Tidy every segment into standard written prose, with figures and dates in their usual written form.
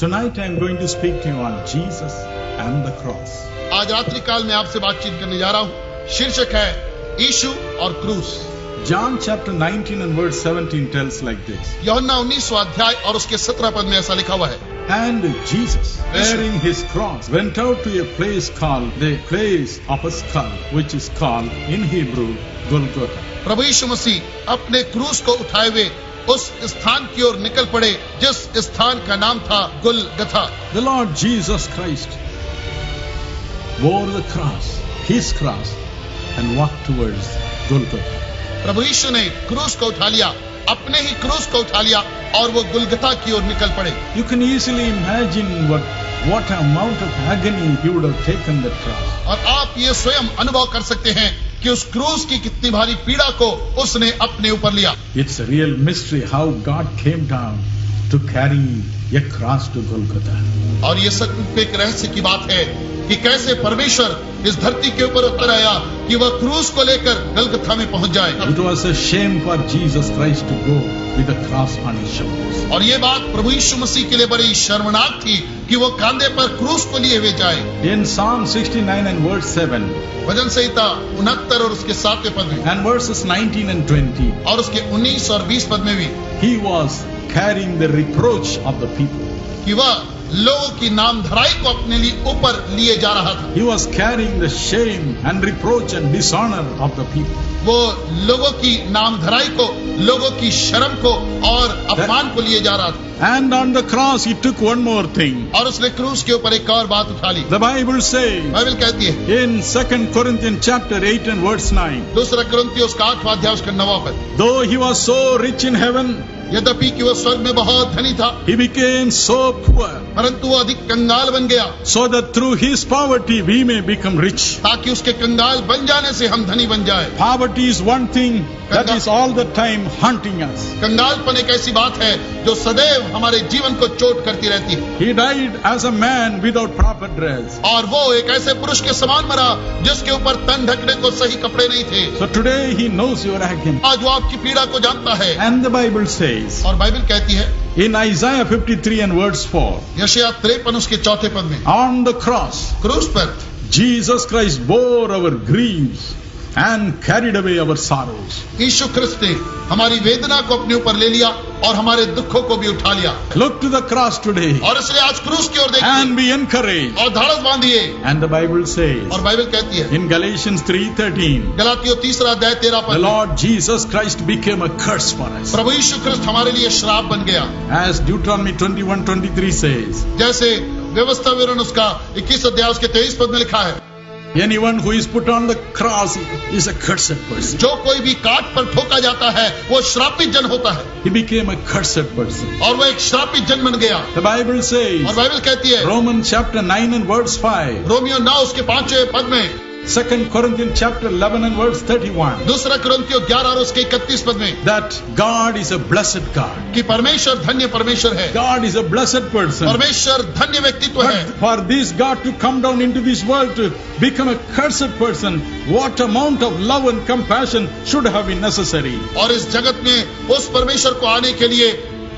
Tonight I am going to speak to you on Jesus and the cross. आज रात्रि काल में आपसे बातचीत करने जा रहा हूँ। शीर्षक है यीशु और क्रूस। John chapter 19 and verse 17 tells like this. यूहन्ना 19वां अध्याय और उसके 17 पद में ऐसा लिखा हुआ है। And Jesus, bearing his cross, went out to a place called the place of a skull, which is called in Hebrew Golgotha. प्रभु यीशु मसीह अपने क्रूस को उठाए हुए उस स्थान की ओर निकल पड़े जिस स्थान का नाम था गुलगथा। The Lord Jesus Christ bore the cross, his cross, and walked towards Golgotha. प्रभु यीशु ने क्रूस को उठा लिया, अपने ही क्रूस को उठा लिया और वो गुलगथा की ओर निकल पड़े। You can easily imagine what amount of agony he would have taken that cross. और आप ये स्वयं अनुभव कर सकते हैं कि उस क्रूस की कितनी भारी पीड़ा को उसने अपने ऊपर लिया। It's a real mystery how God came down to carry a cross to Golgotha. और ये सच एक रहस्य की बात है कि कैसे परमेश्वर इस धरती के ऊपर उतर आया कि वह क्रूस को लेकर गलगथा में पहुंच जाए। It was a shame for Jesus Christ to go with a cross on his shoulders. और ये बात प्रभु यीशु मसीह के लिए बड़ी शर्मनाक थी कि वो कांधे पर क्रूस को लिए हुए जाए। In Psalm 69 and verse 7 भजन संहिता 69 और उसके 7वें पद में and verses 19 and 20, और उसके 19 और 20 पद में भी he was carrying the reproach of the people. कि वह लोगों की नामधराई को अपने लिए ऊपर लिए जा रहा था। He was carrying the shame and reproach and dishonor of the people. वो लोगों की नामधराई को, लोगों की शर्म को और अपमान को लिए जा रहा था। And on the cross he took one more thing. और उसने क्रूस के ऊपर एक और बात उठा ली। The Bible says बाइबल कहती है in 2 Corinthians chapter 8 and verse 9, दूसरा कुरिन्थियों उसका 8वां अध्याय उसका 9वां पद, though he was so rich in heaven, यद्यपि कि वह स्वर्ग में बहुत धनी था, he became so poor, परंतु वो अधिक कंगाल बन गया, so that through his poverty we may become rich. ताकि उसके कंगाल बन जाने से हम धनी बन जाए। Poverty is one thing that is all the time haunting us. कंगालपन एक ऐसी बात है जो सदैव हमारे जीवन को चोट करती रहती है। He died as a man without proper dress. और वो एक ऐसे पुरुष के समान मरा जिसके ऊपर तन ढकने को सही कपड़े नहीं थे। So today he knows your agony. आज वो आपकी पीड़ा को जानता है। And the Bible says और बाइबल कहती है in Isaiah 53 and verse 4, यशायाह 53 उसके 4थे पद में, on the cross क्रूस पर Jesus Christ bore our griefs and carried away our sorrows. यीशु ख्रिस्त ने हमारी वेदना को अपने ऊपर ले लिया और हमारे दुखों को भी उठा लिया। Look to the cross today और इसलिए आज क्रूस की ओर देखिए and be encouraged. और धाड़स बांधिए। And the Bible says और बाइबल कहती है in Galatians 3:13, गलातियों 3 अध्याय 13 the पद में, Lord Jesus Christ became a curse for us. प्रभु यीशु ख्रिस्त हमारे लिए श्राप बन गया। As Deuteronomy 21:23 says, जैसे व्यवस्था विवरण उसका 21 अध्याय उसके 23 पद में लिखा है, anyone who is put on the cross is a cursed person. जो कोई भी काट पर ठोका जाता है वो श्रापित जन होता है। He became a cursed person. और वो एक श्रापित जन बन गया। The Bible says, और बाइबल कहती है Romans chapter 9 and verse 5, Romeo 9 उसके 5वें पद में, 2 Corinthians chapter 11 and verse 31, दूसरा कुरिन्थियों 11 और उसके 31 पद में, that God is a blessed God. कि परमेश्वर धन्य परमेश्वर है। God is a blessed person. परमेश्वर धन्य व्यक्तित्व है। But for this God to come down into this world to become a cursed person, what amount of love and compassion should have been necessary? और इस जगत में उस परमेश्वर को आने के लिए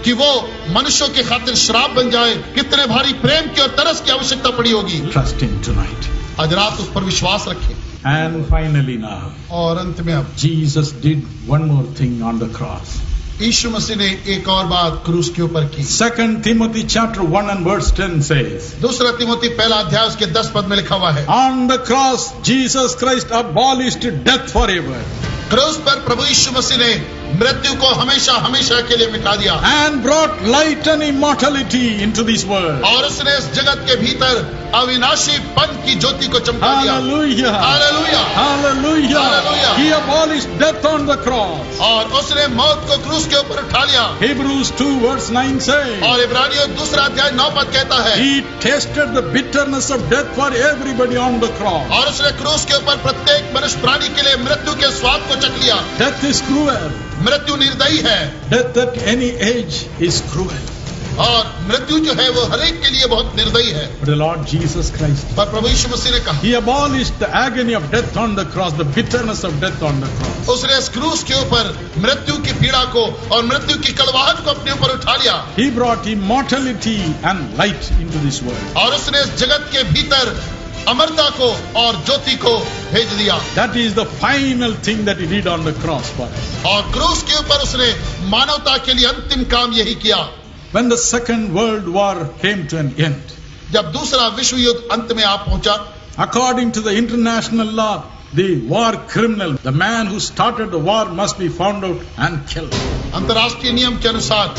कि वो मनुष्यों के खातिर श्राप बन जाए, कितने भारी प्रेम की और तरस की आवश्यकता पड़ी होगी। Trust him tonight. आज रात उस पर विश्वास रखें। And finally now, और अंत में अब Jesus did one more thing on the cross. यीशु मसीह ने एक और बात क्रूस के ऊपर की। 2 Timothy chapter 1 and verse 10 says, दूसरा तिमोथी 1 अध्याय उसके 10 पद में लिखा हुआ है, on the cross Jesus Christ abolished death forever क्रूस पर प्रभु यीशु मसीह ने मृत्यु को हमेशा हमेशा के लिए मिटा दिया and brought light and immortality into this world. और उसने इस जगत के भीतर अविनाशी पन की ज्योति को चमका दिया। Hallelujah. Hallelujah, Hallelujah. Hallelujah. He abolished death on the cross. और उसने मौत को क्रूस के ऊपर उठा लिया। Hebrews 2 verse 9 says, और इब्रानियों 2 अध्याय 9 पद कहता है, he tasted the bitterness of death for everybody on the cross. और उसने क्रूस के ऊपर प्रत्येक मनुष्य प्राणी के लिए मृत्यु के स्वाद को चख लिया। Death is cruel. मृत्यु निर्दयी है। Death at any age is cruel. और मृत्यु जो है वो हर एक के लिए बहुत निर्दयी है। But the Lord Jesus Christ, पर प्रभु यीशु मसीह ने कहा, He abolished the agony of death on the cross, the bitterness of death on the cross. उसने इस क्रूस के ऊपर मृत्यु की पीड़ा को और मृत्यु की कड़वाहट को अपने ऊपर उठा लिया। He brought immortality and light into this world. और उसने इस जगत के भीतर अमरता को और ज्योति को भेज दिया। That is the final thing that He did on the cross for us. और क्रूस के ऊपर उसने मानवता के लिए अंतिम काम यही किया। When the Second World War came to an end, जब दूसरा विश्व युद्ध अंत में आ पहुंचा, according to the international law, the war criminal, the man who started the war, must be found out and killed. अंतर्राष्ट्रीय नियम के अनुसार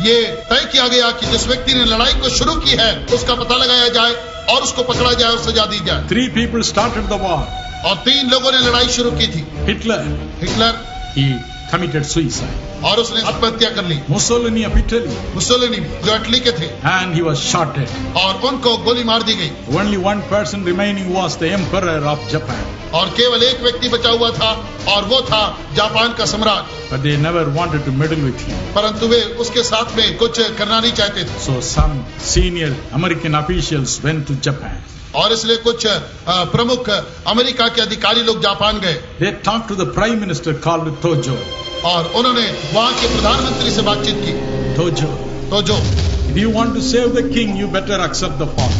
ये तय किया गया कि जिस व्यक्ति ने लड़ाई को शुरू की है उसका पता लगाया जाए और उसको पकड़ा जाए और सजा दी जाए। 3 people started the war. और 3 लोगों ने लड़ाई शुरू की थी। Hitler, he committed suicide. और उसने आत्महत्या कर ली। Mussolini of Italy, मुसोलिनी जो इटली के थे, and he was shot dead. और उनको गोली मार दी गई। Only one person remaining was the Emperor of Japan. और केवल एक व्यक्ति बचा हुआ था और वो था जापान का सम्राट। But they never wanted to meddle with him. परंतु वे उसके साथ में कुछ करना नहीं चाहते थे। So some senior American officials went to Japan. और इसलिए कुछ प्रमुख अमेरिका के अधिकारी लोग जापान गए। They talked to the Prime Minister called Tojo. और उन्होंने वहाँ के प्रधानमंत्री से बातचीत की। Tojo, if you want to save the king, you better accept the fall.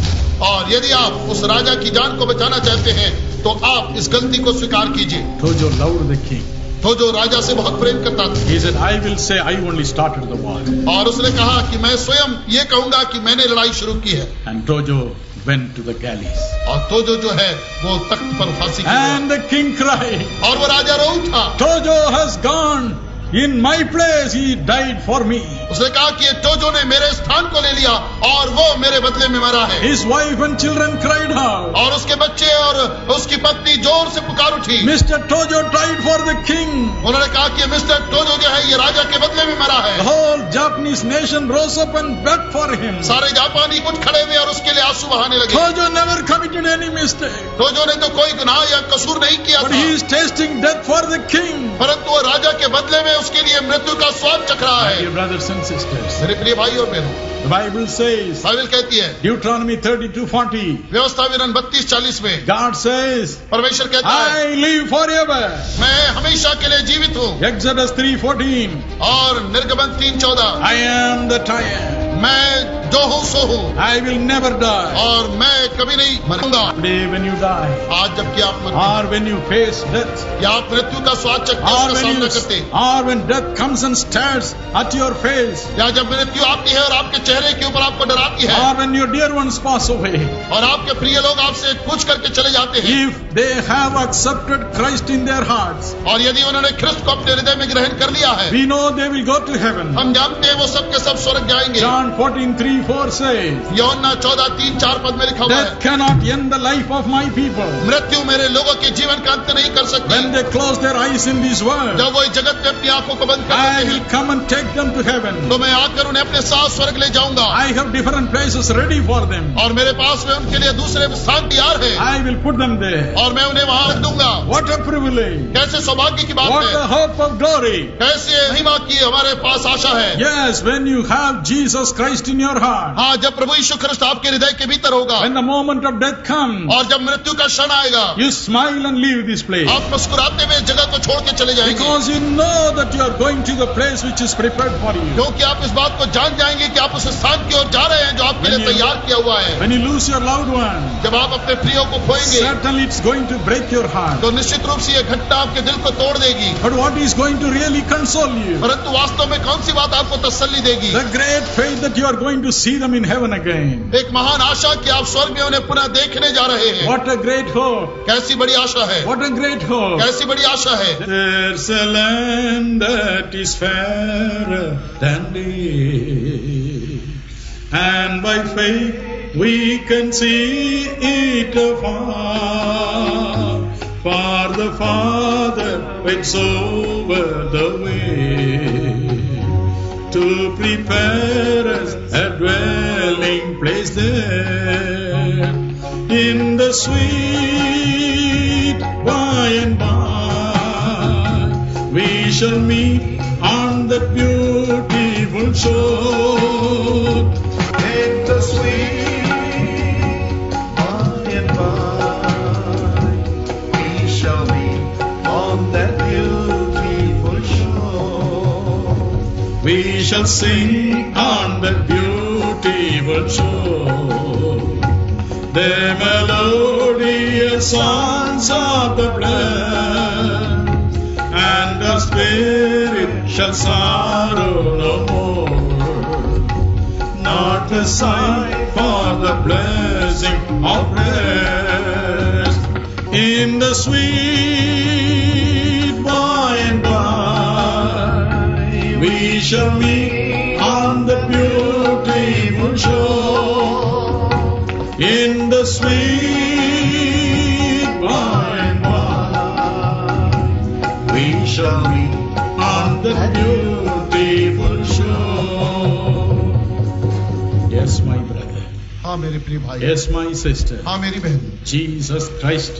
और यदि आप उस राजा की जान को बचाना चाहते हैं तो आप इस गलती को स्वीकार कीजिए। Tojo loved the king. टोजो राजा से बहुत प्रेम करता था। He said, I will say I only started the war. और उसने कहा कि मैं स्वयं ये कहूंगा कि मैंने लड़ाई शुरू की है। And Tojo went to the galleys. और टोजो जो है वो तख्त पर फांसी की। And the king cried. और वो राजा रो उठा। Tojo has gone. In my place he died for me. उसने कहा कि ये टोजो ने मेरे स्थान को ले लिया और वो मेरे बदले में मरा है। His wife and children cried out. और उसके बच्चे और उसकी पत्नी जोर से पुकार उठी। Mr. Tojo died for the king. उन्होंने कहा कि मिस्टर टोजो जो है ये राजा के बदले में मरा है। The whole Japanese nation rose up and wept for him. सारे जापानी उठ खड़े हुए और उसके लिए आंसू बहाने लगे। Tojo never committed any mistake. टोजो ने तो कोई गुनाह या कसूर नहीं किया But था। he is tasting death for the king. परंतु वो राजा के बदले में उसके लिए मृत्यु का स्वाद चख रहा है। Dear brothers and sisters, मेरे प्रिय भाई और बहनों, the Bible says, बाइबल कहती है Deuteronomy 32:40, व्यवस्था विवरण 32:40 में God says, परमेश्वर कहता है I live forever. मैं हमेशा के लिए जीवित हूँ। Exodus 3:14, और निर्गमन 3:14 I am that I am. मैं जो हूँ सो हूँ I will never die. और मैं कभी नहीं मरूंगा। Today when you die, आज जबकि आप or when you face death, या आप मृत्यु का स्वाद चखते हैं, उसका सामना करते हैं, or when death comes and stares at your face, या जब मृत्यु आती है और आपके चेहरे के ऊपर आपको डराती है, or when your dear ones pass away, और आपके प्रिय लोग आपसे कुछ करके चले जाते हैं, if they have accepted Christ in their hearts, और यदि उन्होंने ख्रिस्त को अपने हृदय में ग्रहण कर लिया है, we know they will go to heaven. हम जानते हैं वो सब के सब स्वर्ग जाएंगे। John 14:3-4 says, यूहन्ना 14:3-4 पद में लिखा हुआ death है, cannot end the life of my people. मृत्यु मेरे लोगों के जीवन का अंत नहीं कर सकती। When they close their eyes in this world, जब वो इस जगत में अपनी आंखों को बंद कर I देते will हैं, come and take them to heaven. तो मैं आकर उन्हें अपने साथ स्वर्ग ले जाऊंगा। I have different places ready for them. और मेरे पास में उनके लिए दूसरे स्थान तैयार है, I will put them there. और मैं उन्हें वहां रख दूंगा। What a privilege! कैसे सौभाग्य की बात What है, a hope of glory! कैसे महिमा की हमारे पास आशा है। Yes, when you have Jesus Christ in your heart, हाँ, जब प्रभु यीशु ख्रिस्त आपके हृदय के भीतर होगा, when the moment of death comes, और जब मृत्यु का क्षण आएगा, you smile and leave this place. आप मुस्कुराते हुए इस जगह को छोड़ के चले जाएंगे, Because you know that you are going to the place which is prepared for you. क्योंकि आप इस बात को जान जाएंगे कि आप उस स्थान की ओर जा रहे हैं जो आपके लिए तैयार किया हुआ है। When you lose your loved one, जब आप अपने प्रियो को खोएंगे, certainly it's going to break your heart. तो निश्चित रूप से यह घटना आपके दिल को तोड़ देगी। But what is going to really console you? परंतु वास्तव में कौन सी बात आपको तसल्ली देगी? The great faith that you are going to see them in heaven again. एक महान आशा कि आप स्वर्ग में उन्हें पुनः देखने जा रहे हैं। What a great hope! कैसी बड़ी आशा है, What a great hope! कैसी बड़ी आशा है। There's a land that is fairer than day, and by faith we can see it afar. For the Father waits over the way to prepare us a dwelling place there in the sweet by and by we shall meet on that beautiful shore. shall sing on the beautiful shore the melodious songs of the blessed, and the spirit shall sorrow no more, not a sigh for the blessing of rest in the sweet by and by. We shall meet on the beautiful shore in the sweet by and by. We shall meet on the beautiful shore. Yes, my brother. हाँ मेरे प्रिय भाई, Yes, my sister. हाँ मेरी बहन, Jesus Christ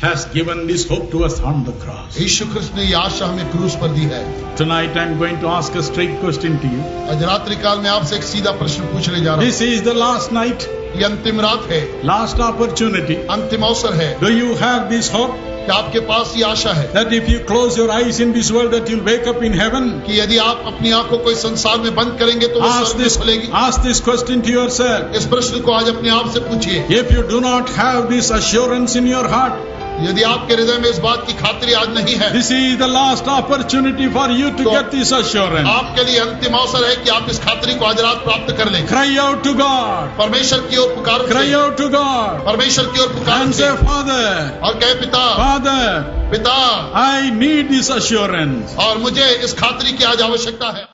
has given this hope to us on the cross. यीशु ख्रिस्त ने ये आशा हमें क्रूस पर दी है। Tonight I am going to ask a straight question to you. आज रात्रि काल में आपसे एक सीधा प्रश्न पूछने जा रहा हूँ। This is the last night, ये अंतिम रात है, last opportunity. अंतिम अवसर है। Do you have this hope कि आपके पास ये आशा है that if you close your eyes in this world that you'll wake up in heaven? कि यदि आप अपनी आंखों को इस संसार में बंद करेंगे तो वो स्वर्ग में खुलेगी। Ask this question to yourself. इस प्रश्न को आज अपने आप से पूछिए। If you do not have this assurance in your heart, यदि आपके हृदय में इस बात की खातिरी आज नहीं है, this is the last opportunity for you to get this assurance. आपके लिए अंतिम अवसर है कि आप इस खातिरी को आज रात प्राप्त कर लें। Cry out to God. परमेश्वर की ओर पुकारो, Cry out to God. परमेश्वर की ओर And पुकारो say, Father, और कहे पिता, Father, पिता, I need this assurance. और मुझे इस खातिरी की आज आवश्यकता है।